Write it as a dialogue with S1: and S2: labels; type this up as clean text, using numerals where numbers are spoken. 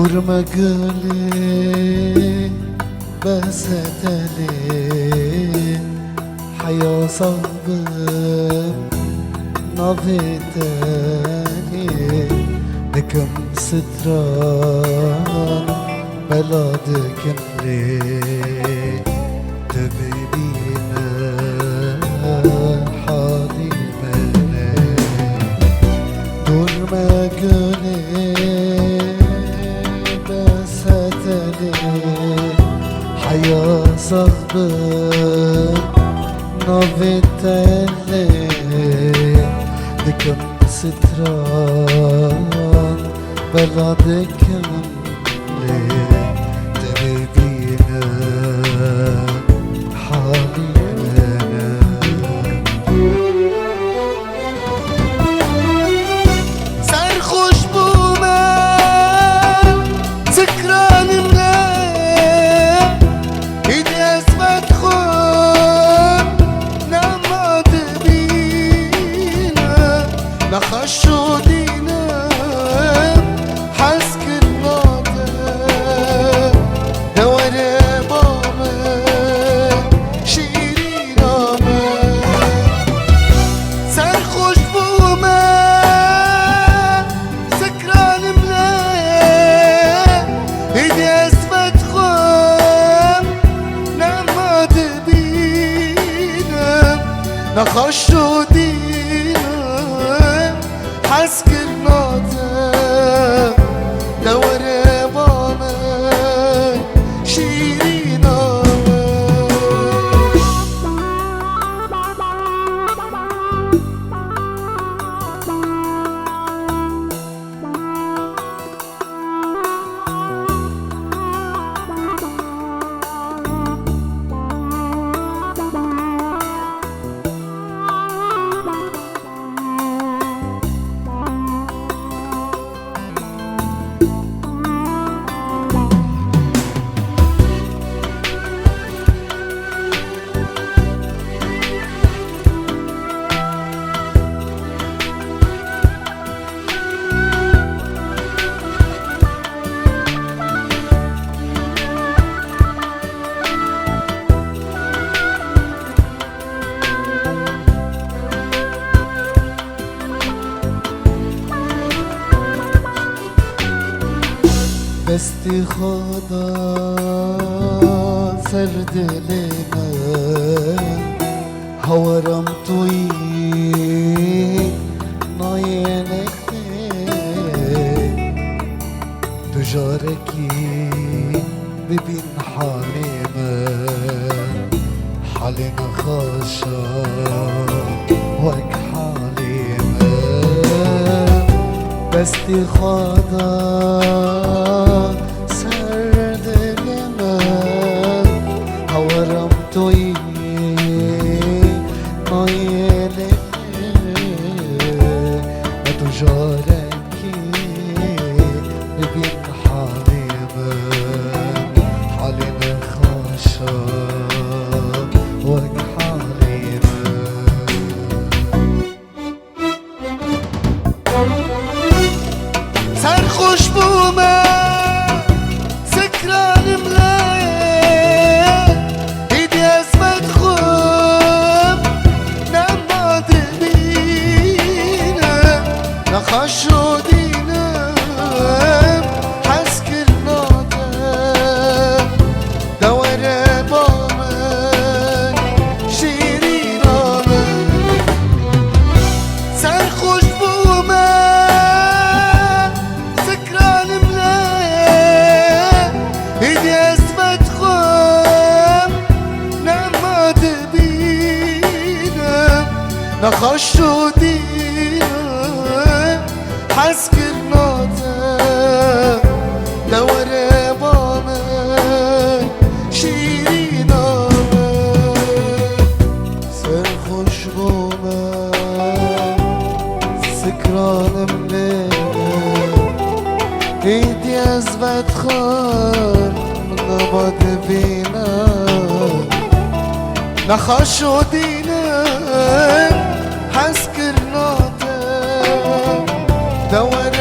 S1: دور مقالي بس تالي حياة صعبة نظيتني لكم ستران بلادك اللي تبيبينا حالي مالي دور مقالي بس تالي حياة صعبة نظيتني لكم ستران بلادك اللي تبيبينا حالي مالي
S2: سرخوش بومن سكران ملاك ايدي اسفت خون نمات بينا نخشو دينا حسك الناطق دور بامن شيرين آمن سرخوش بومن سكران ملاك ايدي اسفت خون نمات بينا نخشو دينا حسك الناطق دور بامن شيرين
S1: باستفاضة سرد لنا هورم طويل ناينك تجاركي ببين حالنا حالنا خاشا وك حالنا باستفاضة تجاركي ببين حالنا حالنا خاشا وك حالنا
S2: سرخوش بومن سكران ملاك ايدي اسفت خون نمات بينا نخشو دينا حسك الناطق دور بامن شيرين آمن سرخوش بومن سكران ملاك ايدي اسفت خون نمات بينا نخشو دينا حسك الناطق دور بامن شيرين آمن
S1: سرخوش بومن سكران ملاك ايدي ازبط خان نبات بينا
S2: نخشو دينا حسك الناطق دور